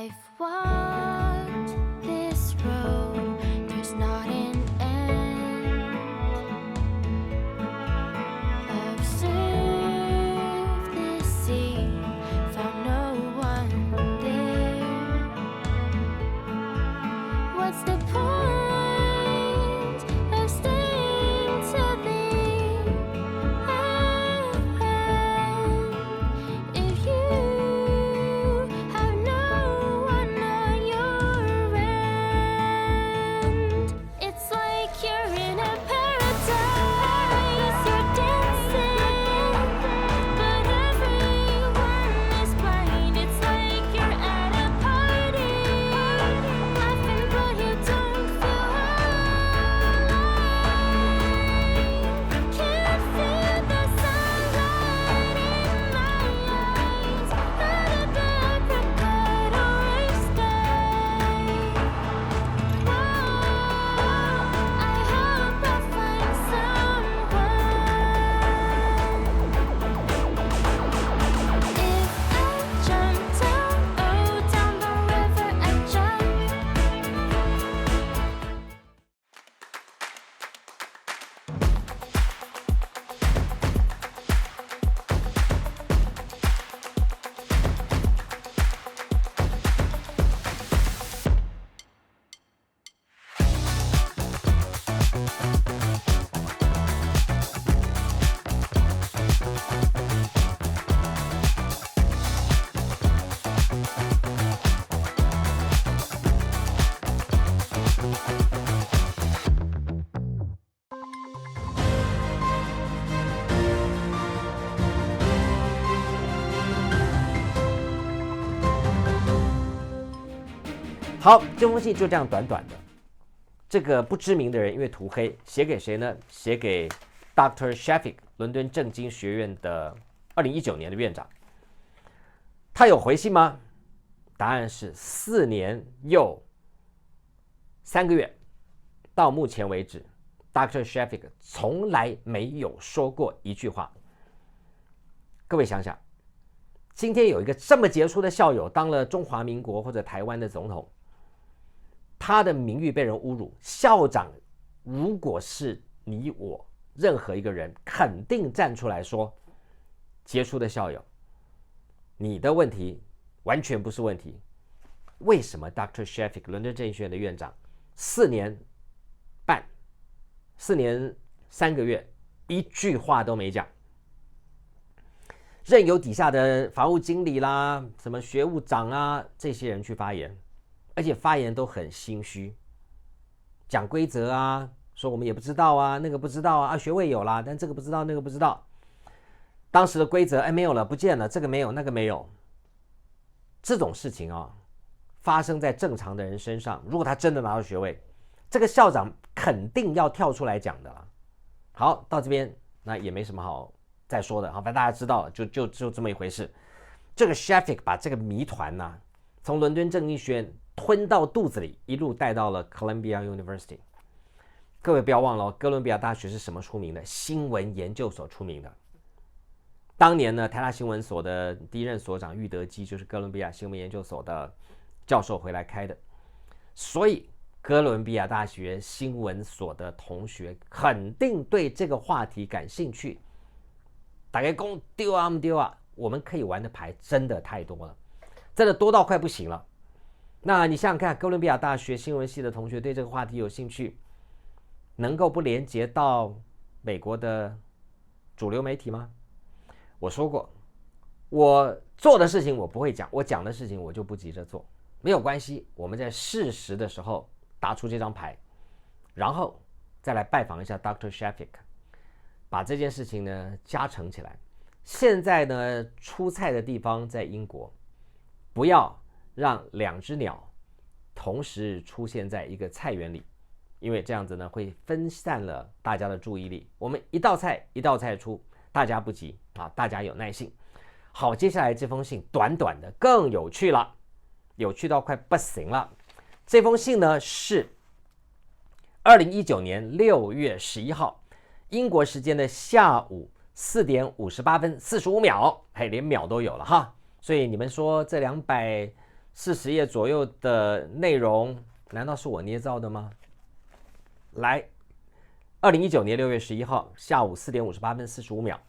I've walked this road, there's not an end. I've surfed this sea, found no one there. What's the point of staying till the end if you have no one on your end? It's like you're in a paradise, you're dancing, but everyone is blind. It's like you're at a party, laughing but you don't feel alive. Can't feel the sunlight in my eyes, under the apricot orange sky. I hope I find someone. If I jump down, oh, down the river I jump. 好，这封信就这样短短的。这个不知名的人因为涂黑，写给谁呢？写给 Dr. Shafik， 伦敦政经学院的2019年的院长。他有回信吗？答案是4年又3个月，到目前为止 ，Dr. Shafik 从来没有说过一句话。各位想想，今天有一个这么杰出的校友当了中华民国或者台湾的总统，他的名誉被人侮辱，校长如果是你我任何一个人，肯定站出来说，杰出的校友，你的问题完全不是问题。为什么 Dr. Shafik 伦敦政经学院的院长4年半4年3个月一句话都没讲，任由底下的法务经理啦、什么学务长啊这些人去发言，而且发言都很心虚，讲规则啊，说我们也不知道啊，那个不知道啊，学位有啦，但这个不知道那个不知道。当时的规则没有了，不见了，这个没有那个没有。这种事情啊，发生在正常的人身上，如果他真的拿到学位，这个校长肯定要跳出来讲的啦。好，到这边那也没什么好再说的，好，反正大家知道了，就这么一回事。这个 Shafik 把这个谜团啊，从伦敦政经学院吞到肚子里，一路带到了 Columbia University。各位不要忘了，哥伦比亚大学是什么出名的？新闻研究所出名的。当年呢，台大新闻所的第一任所长郁德基就是哥伦比亚新闻研究所的教授回来开的，所以哥伦比亚大学新闻所的同学肯定对这个话题感兴趣。大家说丢啊不丢啊，我们可以玩的牌真的太多了，真的多到快不行了。那你想想看，哥伦比亚大学新闻系的同学对这个话题有兴趣，能够不连接到美国的主流媒体吗？我说过，我做的事情我不会讲，我讲的事情我就不急着做，没有关系，我们在适时的时候打出这张牌，然后再来拜访一下 Dr. Shafik， 把这件事情呢加成起来。现在呢出菜的地方在英国，不要让2只鸟同时出现在一个菜园里，因为这样子呢会分散了大家的注意力。我们一道菜一道菜出，大家不急啊，大家有耐性。好，接下来这封信短短的更有趣了，有趣到快不行了。这封信呢是2019年6月11号，英国时间的下午4点58分45秒，嘿，连秒都有了哈。所以你们说这200 40页左右的内容，难道是我捏造的吗？来，2019年6月11号下午4点58分45秒，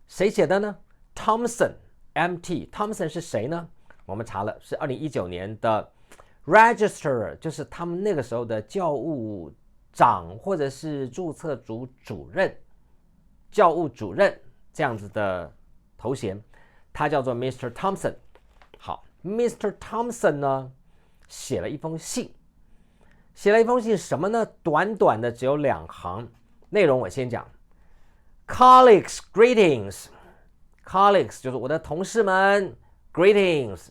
谁写的呢 ？Thompson MT Thompson 是谁呢？我们查了，是2019年的 Registrar， 就是他们那个时候的教务长或者是注册组主任、教务主任这样子的头衔，他叫做 Mr. Thompson。好 ，Mr. Thompson 呢写了一封信，什么呢？短短的只有2行，内容我先讲。Colleagues, greetings. Colleagues 就是我的同事们 ，greetings。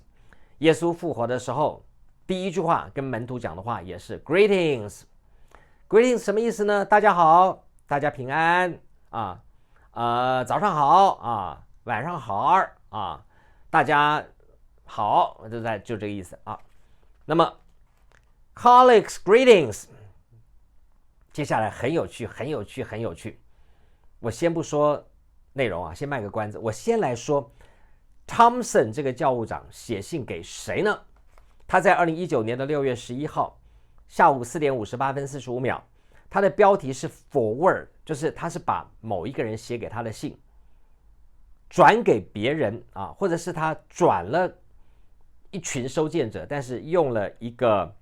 耶稣复活的时候，第一句话跟门徒讲的话也是 greetings。greetings 什么意思呢？大家好，大家平安啊，早上好啊，晚上好啊，大家好，就这个意思啊。那么 colleagues greetings， 接下来很有趣。我先不说内容啊，先卖个关子。我先来说 Thompson 这个教务长写信给谁呢？他在2019年的6月11号下午4点58分45秒，他的标题是 forward， 就是他是把某一个人写给他的信转给别人啊，或者是他转了一群收件者，但是用了一个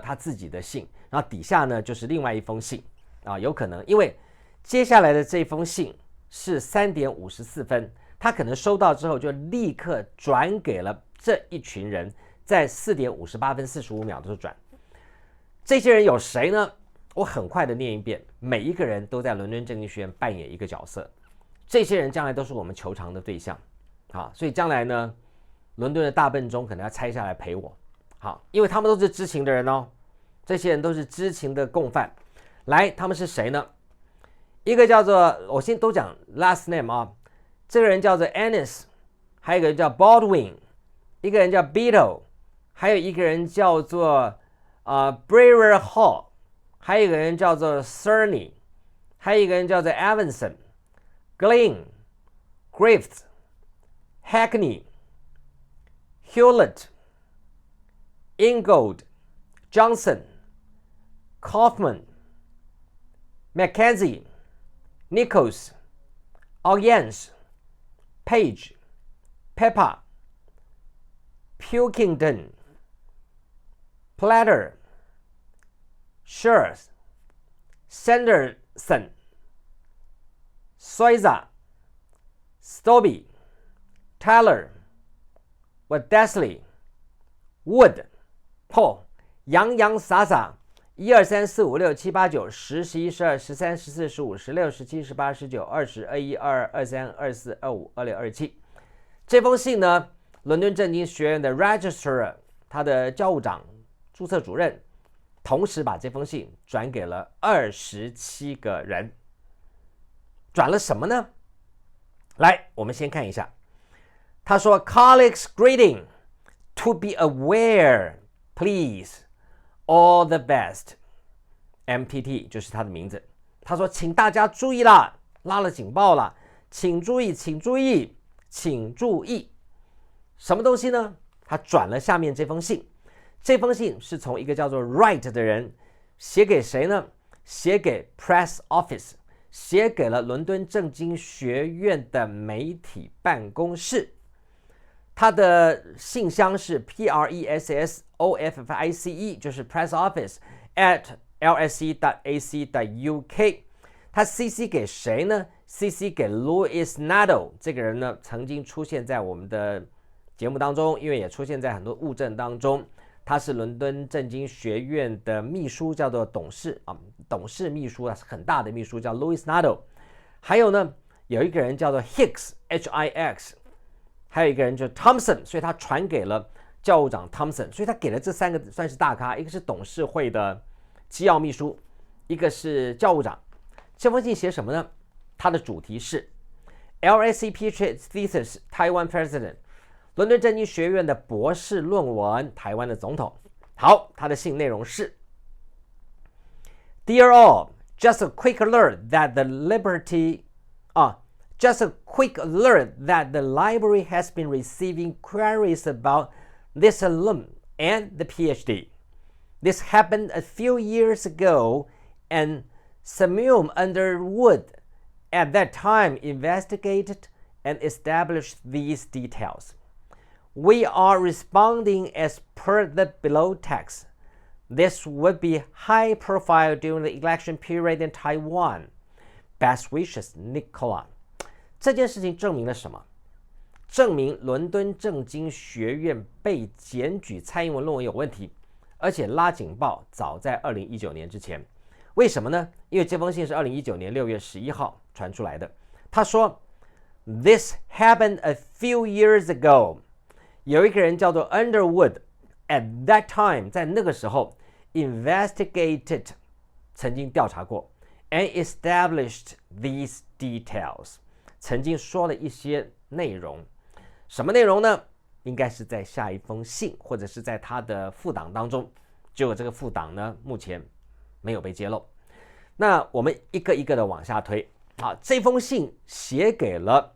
他自己的信，然后底下呢就是另外一封信啊，有可能因为接下来的这封信是3点54分，他可能收到之后就立刻转给了这一群人，在4点58分45秒的时候转。这些人有谁呢？我很快的念一遍，每一个人都在伦敦政经学院扮演一个角色，这些人将来都是我们求偿的对象啊，所以将来呢，伦敦的大笨钟可能要拆下来陪我，好，因为他们都是知情的人哦，这些人都是知情的共犯。来，他们是谁呢？一个叫做，我先都讲 last name 啊，这个人叫做 Ennis， 还有一个人叫 Baldwin， 一个人叫 Beadle， 还有一个人叫做Brewer Hall， 还有一个人叫做 Cerny， 还有一个人叫做 Evanson、Kaufman、McKenzie、Nichols、Ogyen's、Page、Pepper、Pilkington、Platter、Scherz、Sanderson、Soiza、Stobie、Tyler、Wood， 洋洋洒洒1、2、3、4、5、6、7、8、9、10、11、12、13、14、15、16、17、18、19、20、21、22、23、24、25、26、27。这封信呢，伦敦政经学院的 Registrar， 他的教务长、注册主任，同时把这封信转给了27个人。转了什么呢？来，我们先看一下。他说 Colleagues greeting to be aware please all the best MPT 就是他的名字。他说请大家注意啦，拉了警报啦，请注意请注意请注意。什么东西呢？他转了下面这封信，这封信是从一个叫做 Wright 的人写给谁呢？写给 Press Office， 写给了伦敦政经学院的媒体办公室。他的信箱是 pressoffice， 就是 Press Office at lse.ac.uk。 他 CC 给谁呢？ CC 给 Louis Nadeau， 这个人呢曾经出现在我们的节目当中，因为也出现在很多物证当中。他是伦敦政经学院的秘书，叫做董事秘书，是很大的秘书，叫 Louis Nadeau。 还有呢，有一个人叫做 Hicks H-I-X， 还有一个人就是 Thompson， 所以他传给了教务长 Thompson， 所以他给了这3个算是大咖，一个是董事会的机要秘书，一个是教务长。这封信写什么呢？它的主题是 LSE PhD Thesis Taiwan President， 伦敦政经学院的博士论文，台湾的总统。好，他的信内容是 Dear all, just a quick alert that the Just a quick alert that the library has been receiving queries about this alum and the PhD. This happened a few years ago, and Samuel Underwood at that time investigated and established these details. We are responding as per the below text. This would be high profile during the election period in Taiwan. Best wishes, Nicola. 这件事情证明了什么？证明伦敦政经学院被检举蔡英文论文有问题，而且拉警报早在2019年之前。为什么呢？因为这封信是2019年6月11号传出来的。他说 This happened a few years ago. 有一个人叫做 Underwood at that time 在那个时候 investigated 曾经调查过 and established these details 曾经说了一些内容。什么内容呢？应该是在下一封信或者是在他的副档当中，结果这个副档呢目前没有被揭露。那我们一个一个的往下推。好，这封信写给了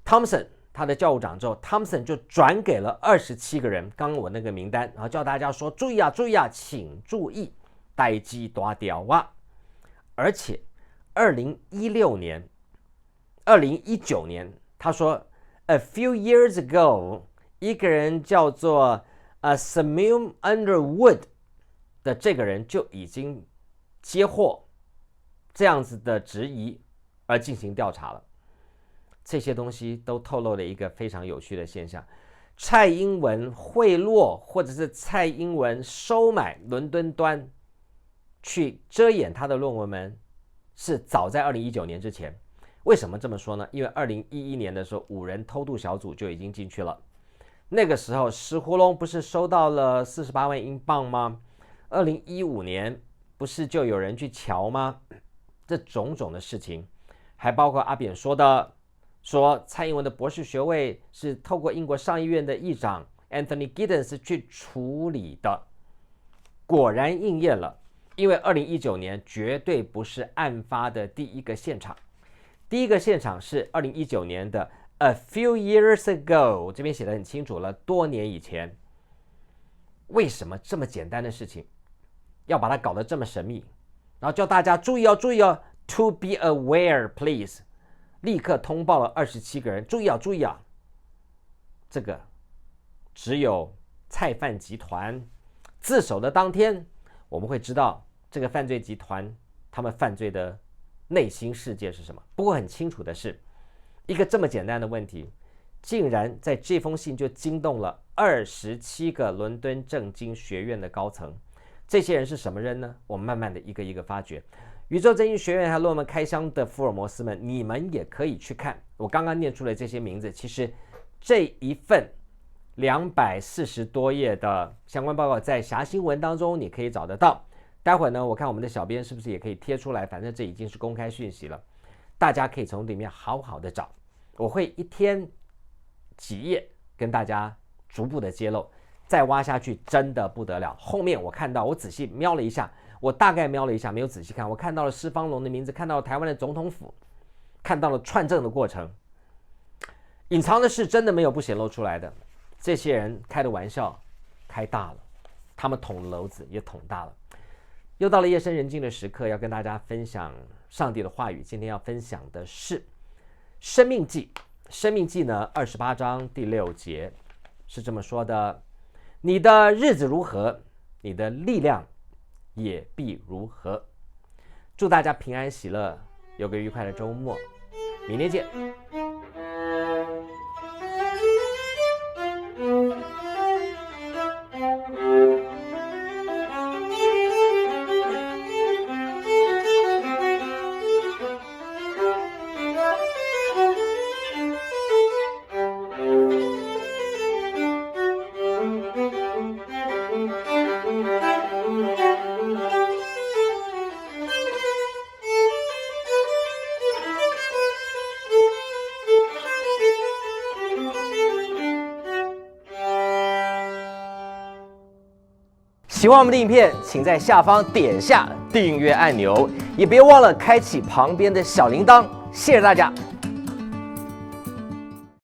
Thompson 他的教务长之后， Thompson 就转给了27个人，刚刚我那个名单，然后叫大家说注意啊注意啊，请注意代志大条啊。而且2019年他说 a few years ago 一个人叫做Samuel Underwood 的这个人就已经接获这样子的质疑而进行调查了。这些东西都透露了一个非常有趣的现象，蔡英文贿赂或者是蔡英文收买伦敦端去遮掩他的论文门是早在2019年之前。为什么这么说呢？因为2011年的时候5人偷渡小组就已经进去了，那个时候石窟窿不是收到了48万英镑吗？2015年不是就有人去瞧吗？这种种的事情，还包括阿扁说蔡英文的博士学位是透过英国上议院的议长 Anthony Giddens 去处理的，果然应验了。因为2019年绝对不是案发的第一个现场，第一个现场是2019年的 a few years ago， 这边写得很清楚了，多年以前。为什么这么简单的事情要把它搞得这么神秘，然后叫大家注意哦注意哦 to be aware please， 立刻通报了27个人，注意啊注意啊。这个只有蔡犯集团自首的当天，我们会知道这个犯罪集团他们犯罪的内心世界是什么。不过很清楚的是，一个这么简单的问题竟然在这封信就惊动了27个伦敦政经学院的高层。这些人是什么人呢？我们慢慢的一个一个发掘。宇宙政经学院还论文开箱的福尔摩斯们，你们也可以去看我刚刚念出来这些名字。其实这一份240多页的相关报告在侠新闻当中你可以找得到。待会呢，我看我们的小编是不是也可以贴出来，反正这已经是公开讯息了，大家可以从里面好好的找。我会一天几页跟大家逐步的揭露，再挖下去真的不得了。后面我看到，我仔细瞄了一下，我大概瞄了一下，没有仔细看，我看到了施方龙的名字，看到了台湾的总统府，看到了串证的过程。隐藏的事真的没有不显露出来的，这些人开的玩笑开大了，他们捅篓子也捅大了。又到了夜深人静的时刻，要跟大家分享上帝的话语。今天要分享的是生命记。生命记呢28章第6节是这么说的：你的日子如何，你的力量也必如何。祝大家平安喜乐，有个愉快的周末，明天见。喜欢我们的影片，请在下方点下订阅按钮，也别忘了开启旁边的小铃铛。谢谢大家。